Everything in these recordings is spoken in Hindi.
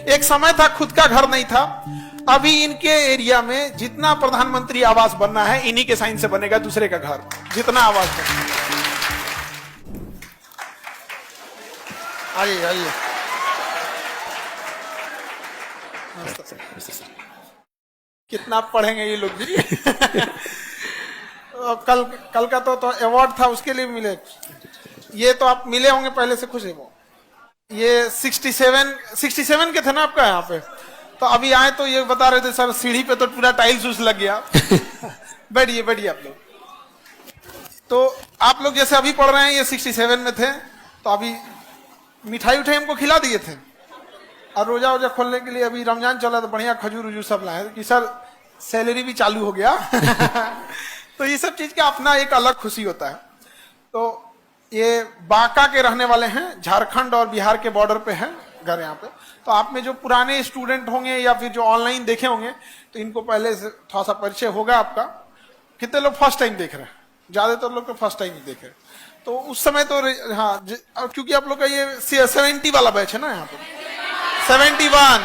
एक समय था खुद का घर नहीं था, अभी इनके एरिया में जितना प्रधानमंत्री आवास बनना है इन्हीं के साइन से बनेगा दूसरे का घर, जितना आवास बनेगा। आइए आइए। कितना पढ़ेंगे ये लोग भी। कल का तो अवार्ड था, उसके लिए मिले। ये तो आप मिले होंगे पहले से, खुश है वो। ये 67 के थे ना आपका यहाँ पे, तो अभी आए तो ये बता रहे थे सर सीढ़ी पे तो पूरा टाइल्स उस लग गया। बैठिए बैठिए आप लोग। तो आप लोग जैसे अभी पढ़ रहे हैं, ये 67 में थे, तो अभी मिठाई उठाई हमको खिला दिए थे, और रोजा वोजा खोलने के लिए अभी रमजान चला तो बढ़िया खजूर वजूर सब लाए कि सर सैलरी भी चालू हो गया। तो ये सब चीज का अपना एक अलग खुशी होता है। तो ये बांका के रहने वाले हैं, झारखंड और बिहार के बॉर्डर पे है घर यहाँ पे। तो आप में जो पुराने स्टूडेंट होंगे या फिर जो ऑनलाइन देखे होंगे, तो इनको पहले से थोड़ा सा परिचय होगा आपका। कितने लोग फर्स्ट टाइम देख रहे हैं? ज्यादातर लोग तो फर्स्ट टाइम ही देख रहे हैं। तो उस समय तो हाँ, क्योंकि आप लोग का ये 70 वाला बैच है ना, यहाँ पे 71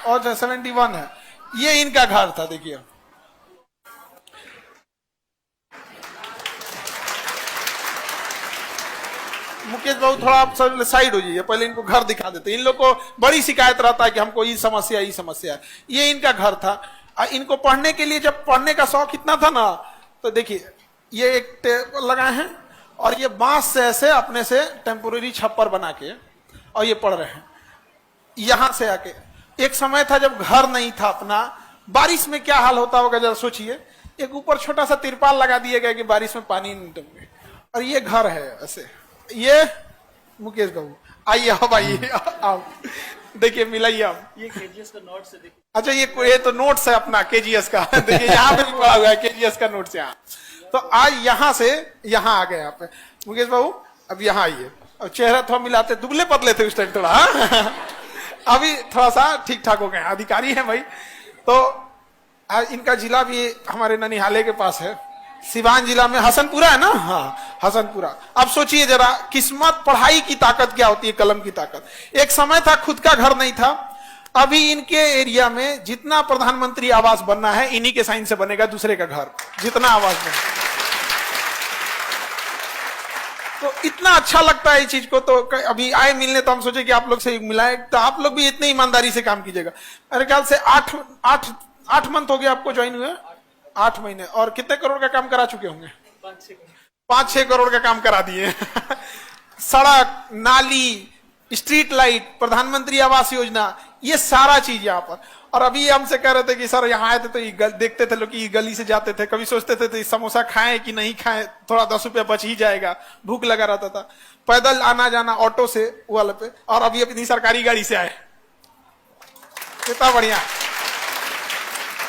और 71 है। ये इनका घर था। देखिए मुकेश बाबू, थोड़ा आप सब साइड हो जाइए, पहले इनको घर दिखा देते। इन लोग को बड़ी शिकायत रहता है कि हमको ये समस्या है। ये इनका घर था। इनको पढ़ने के लिए, जब पढ़ने का शौक इतना था ना, तो देखिए ये एक टेबल लगाए हैं और ये बांस से ऐसे अपने से टेम्पोररी छप्पर बना के और ये पढ़ रहे हैं यहां से आके। एक समय था जब घर नहीं था अपना, बारिश में क्या हाल होता होगा जरा सोचिए। एक ऊपर छोटा सा तिरपाल लगा दिया गया कि बारिश में पानी नहीं टपके, और ये घर है ऐसे। ये मुकेश बाबू आइए, अब आइए, आओ देखिए, मिलाइए आप। ये केजीएस का नोट्स है, देखिए। अच्छा, ये तो नोट्स है अपना केजीएस का। देखिए यहाँ पे भी पड़ा हुआ है केजीएस का नोट्स यहाँ। तो आज यहाँ से यहाँ आ गए आप मुकेश बाबू। अब यहाँ आइए, और चेहरा थोड़ा मिलाते, दुबले पतले थे उस टाइम थोड़ा। अभी थोड़ा सा ठीक ठाक हो गए, अधिकारी है भाई। तो इनका जिला भी हमारे ननिहाले के पास है, सिवान जिला में हसनपुरा है ना। हाँ, हसनपुरा। अब सोचिए जरा, किस्मत, पढ़ाई की ताकत क्या होती है, कलम की ताकत। एक समय था खुद का घर नहीं था, अभी इनके एरिया में जितना प्रधानमंत्री आवास बनना है इन्हीं के साइन से बनेगा दूसरे का घर, जितना आवास बनेगा। तो इतना अच्छा लगता है इस चीज को। तो अभी आए मिलने, तो हम सोचे कि आप लोग से मिलाए, तो आप लोग भी इतनी ईमानदारी से काम कीजिएगा। मेरे ख्याल से 8 मंथ हो गया आपको ज्वाइन हुए, 8 महीने। और कितने करोड़ का काम करा चुके होंगे? 5-6 करोड़ का काम करा दिए। सड़क, नाली, स्ट्रीट लाइट, प्रधानमंत्री आवास योजना, ये सारा चीज यहाँ पर। और अभी हमसे कह रहे थे कि सर यहाँ आए थे तो देखते थे लोग कि गली से जाते थे, कभी सोचते थे तो समोसा खाएं कि नहीं खाएं, थोड़ा 10 रुपया बच ही जाएगा, भूख लगा रहता था। पैदल आना जाना ऑटो से वाले पे, और अभी अपनी सरकारी गाड़ी से आए, कितना बढ़िया।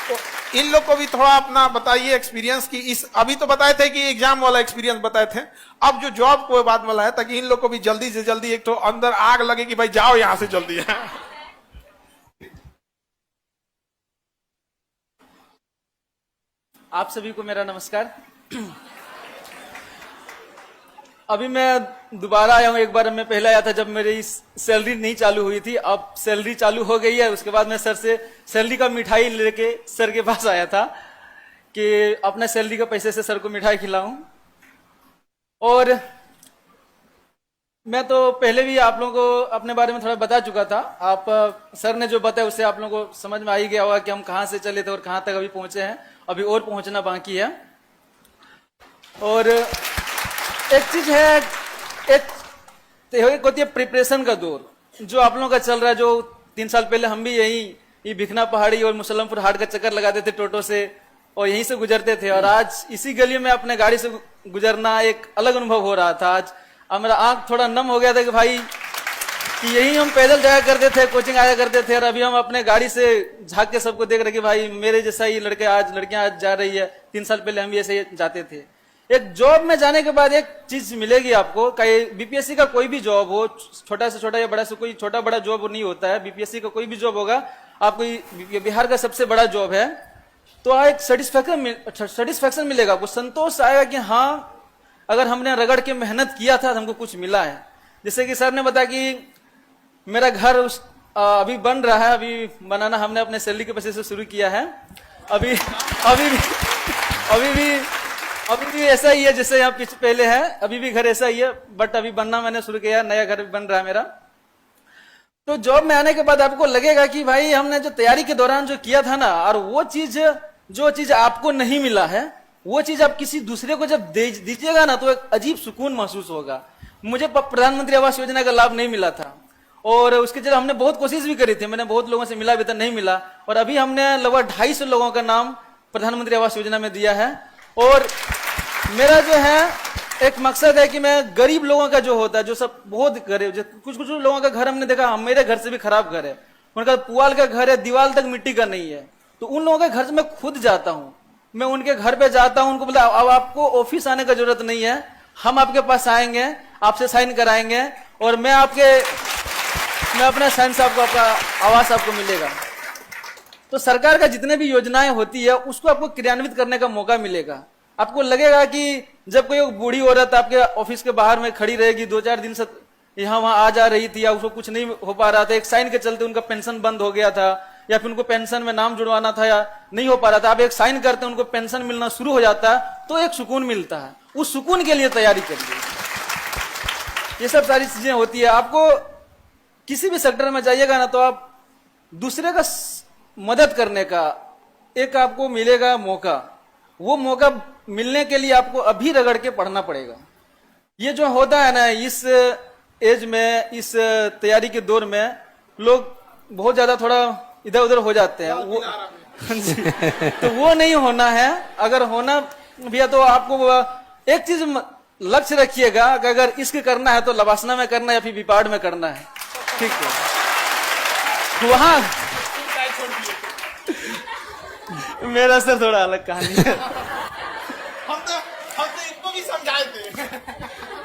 तो इन लोग को भी थोड़ा अपना बताइए एक्सपीरियंस की। इस अभी तो बताए थे कि एग्जाम वाला एक्सपीरियंस बताए थे, अब जो जॉब को बाद वाला है, ताकि इन लोग को भी जल्दी से जल्दी एक तो अंदर आग लगे कि भाई जाओ यहां से जल्दी। आप सभी को मेरा नमस्कार। अभी मैं दोबारा आया हूँ। एक बार मैं पहले आया था जब मेरी सैलरी नहीं चालू हुई थी, अब सैलरी चालू हो गई है। उसके बाद मैं सर से सैलरी का मिठाई लेके सर के पास आया था कि अपने सैलरी के पैसे से सर को मिठाई खिलाऊं। और मैं तो पहले भी आप लोगों को अपने बारे में थोड़ा बता चुका था। आप सर ने जो बताया उससे आप लोगों को समझ में आ ही गया होगा कि हम कहाँ से चले थे और कहाँ तक अभी पहुंचे हैं। अभी और पहुंचना बाकी है। और एक चीज है, एक होती है प्रिपरेशन का दौर, जो आप लोगों का चल रहा है। जो 3 साल पहले हम भी यही भिखना पहाड़ी और मुसलमपुर हाट का चक्कर लगाते थे टोटो से, और यहीं से गुजरते थे। और आज इसी गली में अपने गाड़ी से गुजरना एक अलग अनुभव हो रहा था। आज मेरा आंख थोड़ा नम हो गया था कि भाई कि यही हम पैदल जाया करते थे, कोचिंग आया करते थे, और अभी हम अपने गाड़ी से झांक के सबको देख रहे कि भाई मेरे जैसा ही लड़कियां आज जा रही है। 3 साल पहले हम भी ऐसे जाते थे। एक जॉब में जाने के बाद एक चीज मिलेगी आपको, बीपीएससी का कोई भी जॉब हो, छोटा से छोटा या बड़ा से कोई छोटा बड़ा जॉब नहीं होता है। बीपीएससी का कोई भी जॉब होगा, आपको बिहार का सबसे बड़ा जॉब है, तो एक सेटिस्फेक्शन मिलेगा, आपको संतोष आएगा कि हाँ अगर हमने रगड़ के मेहनत किया था तो हमको कुछ मिला है। जैसे कि सर ने बताया कि मेरा घर अभी बन रहा है, अभी बनाना हमने अपने सैलरी के पैसे से शुरू किया है। अभी अभी भी अभी भी अभी भी ऐसा ही है जैसे यहाँ पीछे पहले है, अभी भी घर ऐसा ही है, बट अभी बनना मैंने शुरू किया, नया घर बन रहा है मेरा। तो जॉब में आने के बाद आपको लगेगा कि भाई हमने जो तैयारी के दौरान जो किया था ना, और वो चीज जो चीज आपको नहीं मिला है, वो चीज आप किसी दूसरे को जब दीजिएगा ना, तो एक अजीब सुकून महसूस होगा। मुझे प्रधानमंत्री आवास योजना का लाभ नहीं मिला था, और उसके जरिए हमने बहुत कोशिश भी करी थी, मैंने बहुत लोगों से मिला भी था, नहीं मिला। और अभी हमने लगभग 250 लोगों का नाम प्रधानमंत्री आवास योजना में दिया है। और मेरा जो है एक मकसद है कि मैं गरीब लोगों का जो होता है, जो सब बहुत गरीब, कुछ कुछ लोगों का घर हमने देखा, मेरे घर से भी खराब घर है, उनका पुआल का घर है, दीवार तक मिट्टी का नहीं है, तो उन लोगों के घर से मैं खुद जाता हूँ, मैं उनके घर पे जाता हूँ, उनको बोला अब आपको ऑफिस आने का जरूरत नहीं है, हम आपके पास आएंगे, आपसे साइन कराएंगे, और मैं अपने साइन से आपका आवास आपको मिलेगा। तो सरकार का जितने भी योजनाएं होती है उसको आपको क्रियान्वित करने का मौका मिलेगा। आपको लगेगा कि जब कोई बूढ़ी औरत आपके ऑफिस के बाहर में खड़ी रहेगी, 2-4 दिन से यहाँ वहां आ जा रही थी, या उसको कुछ नहीं हो पा रहा था, एक साइन के चलते उनका पेंशन बंद हो गया था, या फिर उनको पेंशन में नाम जुड़वाना था या नहीं हो पा रहा था, आप एक साइन करते हैं, उनको पेंशन मिलना शुरू हो जाता है, तो एक सुकून मिलता है। उस सुकून के लिए तैयारी करिए। ये सब सारी चीजें होती है। आपको किसी भी सेक्टर में जाइएगा ना, तो आप दूसरे का मदद करने का एक आपको मिलेगा मौका। वो मौका मिलने के लिए आपको अभी रगड़ के पढ़ना पड़ेगा। ये जो होता है ना, इस एज में, इस तैयारी के दौर में लोग बहुत ज्यादा थोड़ा इधर उधर हो जाते हैं, वो तो वो नहीं होना है। अगर होना भी है तो आपको एक चीज लक्ष्य रखिएगा कि अगर इसके करना है तो लवासना में करना है या फिर विपाड़ में करना है, ठीक है। वहां मेरा सर थोड़ा अलग कहानी है। हम तो इनको भी समझाए थे।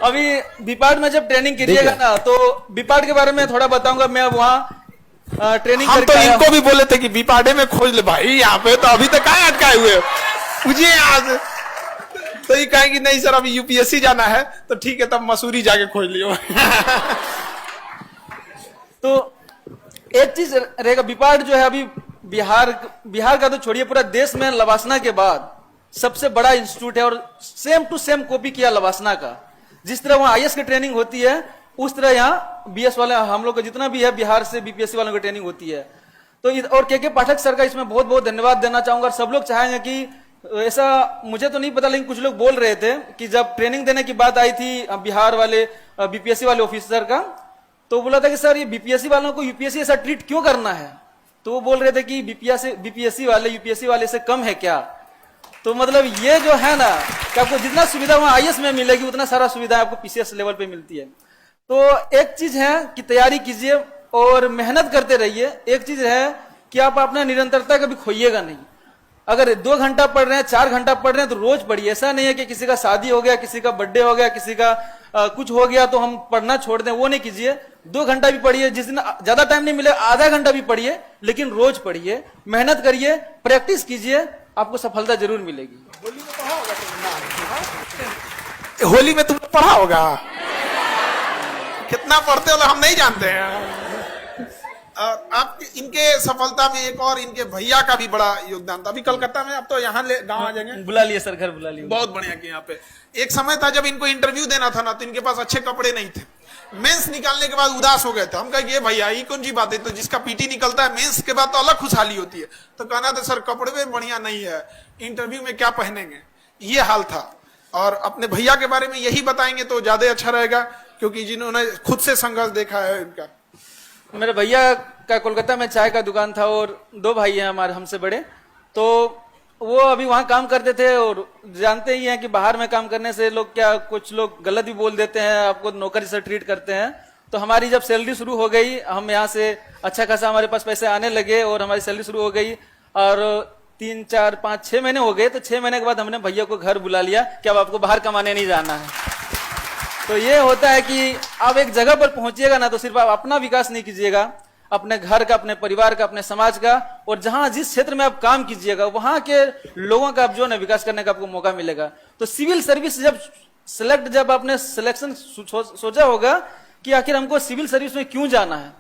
अभी विपाड़ में जब ट्रेनिंग कीजिएगा ना, तो विपाड़ के बारे में थोड़ा बताऊंगा। मैं अब वहाँ ट्रेनिंग हम करके तो आया इनको भी बोले थे कि विपाड़े में खोज ले भाई, यहाँ पे तो अभी तक कहाँ अटकाए हुए मुझे आज। तो ये कहेंगे नहीं सर अभी यूपीएससी जाना है, तो ठीक है तब मसूरी जाके खोज लियो। तो एक चीज रहेगा, विपाड़ जो है अभी बिहार का तो छोड़िए, पूरा देश में लवासना के बाद सबसे बड़ा इंस्टीट्यूट है, और सेम टू सेम कॉपी किया लवासना का। जिस तरह वहां आईएएस की ट्रेनिंग होती है, उस तरह यहाँ बीएस वाले हम लोग का जितना भी है बिहार से बीपीएससी वालों की ट्रेनिंग होती है। तो और के पाठक सर का इसमें बहुत बहुत धन्यवाद देना चाहूंगा। सब लोग चाहेंगे कि ऐसा, मुझे तो नहीं पता लेकिन कुछ लोग बोल रहे थे कि जब ट्रेनिंग देने की बात आई थी बिहार वाले बीपीएससी वाले ऑफिसर का, तो बोला था कि सर ये बीपीएससी वालों को यूपीएससी ऐसा ट्रीट क्यों करना है। तो वो बोल रहे थे कि बीपीएससी वाले यूपीएससी वाले से कम है क्या। तो मतलब ये जो है ना कि आपको जितना सुविधा वहां आईएएस में मिलेगी, उतना सारा सुविधा आपको पीसीएस लेवल पे मिलती है। तो एक चीज है कि तैयारी कीजिए और मेहनत करते रहिए। एक चीज है कि आप अपना निरंतरता कभी खोइएगा नहीं। अगर 2 घंटा पढ़ रहे हैं, 4 घंटा पढ़ रहे हैं, तो रोज पढ़िए। ऐसा नहीं है कि किसी का शादी हो गया, किसी का बर्थडे हो गया, किसी का कुछ हो गया तो हम पढ़ना छोड़ दें, वो नहीं कीजिए। 2 घंटा भी पढ़िए, जिस दिन ज्यादा टाइम नहीं मिले आधा घंटा भी पढ़िए, लेकिन रोज पढ़िए, मेहनत करिए, प्रैक्टिस कीजिए, आपको सफलता जरूर मिलेगी। होली में तुम पढ़ा होगा, कितना पढ़ते हो हम नहीं जानते हैं। और आप इनके सफलता में एक और इनके भैया का भी बड़ा योगदान था। अभी कलकत्ता में, अब तो यहाँ गाँव आ जाएंगे, बुला लिए सर, घर बुला लिए। बहुत बढ़िया कि यहाँ पे एक समय था जब इनको इंटरव्यू देना था ना, तो इनके पास अच्छे कपड़े नहीं थे। मेंस निकालने के बाद उदास हो गए थे। हम कहे ये भैया ये कौन सी बात है, तो जिसका पीटी निकलता है मेंस के बाद तो अलग खुशहाली होती है। तो कहना था सर कपड़े में बढ़िया नहीं है, इंटरव्यू में क्या पहनेंगे, ये हाल था। और अपने भैया के बारे में यही बताएंगे तो ज्यादा अच्छा रहेगा, क्योंकि जिन्होंने खुद से संघर्ष देखा है इनका। मेरे भैया का कोलकाता में चाय का दुकान था, और 2 भाई हैं हमारे हमसे बड़े, तो वो अभी वहां काम करते थे। और जानते ही हैं कि बाहर में काम करने से लोग क्या, कुछ लोग गलत भी बोल देते हैं, आपको नौकरी से ट्रीट करते हैं। तो हमारी जब सैलरी शुरू हो गई, हम यहाँ से अच्छा खासा हमारे पास पैसे आने लगे और हमारी सैलरी शुरू हो गई, और 3, 4, 5, 6 महीने हो गए। तो 6 महीने के बाद हमने भैया को घर बुला लिया कि अब आपको बाहर कमाने नहीं जाना है। तो ये होता है कि आप एक जगह पर पहुंचिएगा ना, तो सिर्फ आप अपना विकास नहीं कीजिएगा, अपने घर का, अपने परिवार का, अपने समाज का, और जहां जिस क्षेत्र में आप काम कीजिएगा वहां के लोगों का आप जो है विकास करने का आपको मौका मिलेगा। तो सिविल सर्विस जब आपने सिलेक्शन सोचा होगा कि आखिर हमको सिविल सर्विस में क्यों जाना है,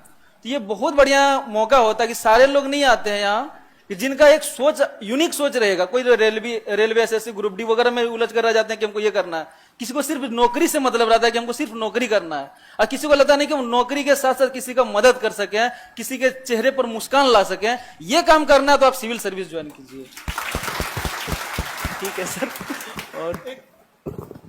तो ये बहुत बढ़िया मौका होता है कि सारे लोग नहीं आते हैं यहाँ, कि जिनका एक सोच, यूनिक सोच रहेगा। कोई रेलवे एसएससी ग्रुप डी वगैरह में उलझ कर रह जाते हैं कि हमको ये करना है, किसी को सिर्फ नौकरी से मतलब रहता है कि हमको सिर्फ नौकरी करना है, और किसी को लगता नहीं कि हम नौकरी के साथ साथ किसी का मदद कर सके, किसी के चेहरे पर मुस्कान ला सके। ये काम करना है तो आप सिविल सर्विस ज्वाइन कीजिए। ठीक है सर। और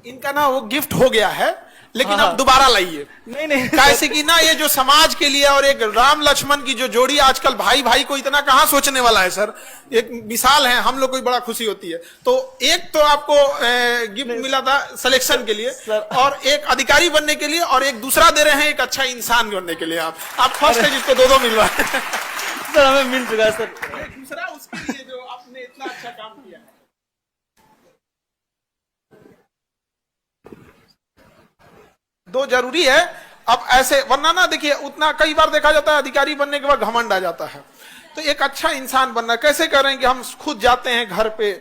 इनका ना वो गिफ्ट हो गया है, लेकिन आप दोबारा लाइए। नहीं कैसे कि ना ये जो समाज के लिए और एक राम लक्ष्मण की जो जोड़ी, आजकल भाई भाई को इतना कहां सोचने वाला है सर, एक मिसाल है, हम लोग को बड़ा खुशी होती है। तो एक तो आपको गिफ्ट मिला था सिलेक्शन के लिए, और एक अधिकारी बनने के लिए, और एक दूसरा दे रहे हैं एक अच्छा इंसान बनने के लिए। आप फर्स्ट है जिसको दो मिल रहा है। सर हमें मिल चुका है सर। दूसरा उसके लिए जो आपने इतना अच्छा काम किया है। दो जरूरी है अब ऐसे, वरना ना देखिए उतना कई बार देखा जाता है अधिकारी बनने के बाद घमंड आ जाता है। तो एक अच्छा इंसान बनना कैसे करें कि हम खुद जाते हैं घर पे,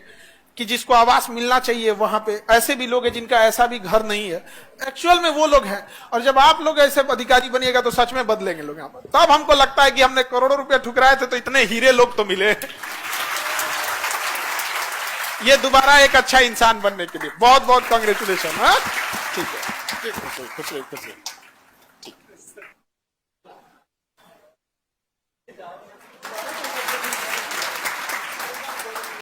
कि जिसको आवास मिलना चाहिए वहां पे, ऐसे भी लोग हैं जिनका ऐसा भी घर नहीं है, एक्चुअल में वो लोग हैं। और जब आप लोग ऐसे अधिकारी बनिएगा तो सच में बदलेंगे लोग यहाँ पर। तब हमको लगता है कि हमने करोड़ों रुपए ठुकराए थे तो इतने हीरे लोग तो मिले। ये दोबारा एक अच्छा इंसान बनने के लिए बहुत बहुत कांग्रेचुलेशन। ठीक है, खुश रहिए।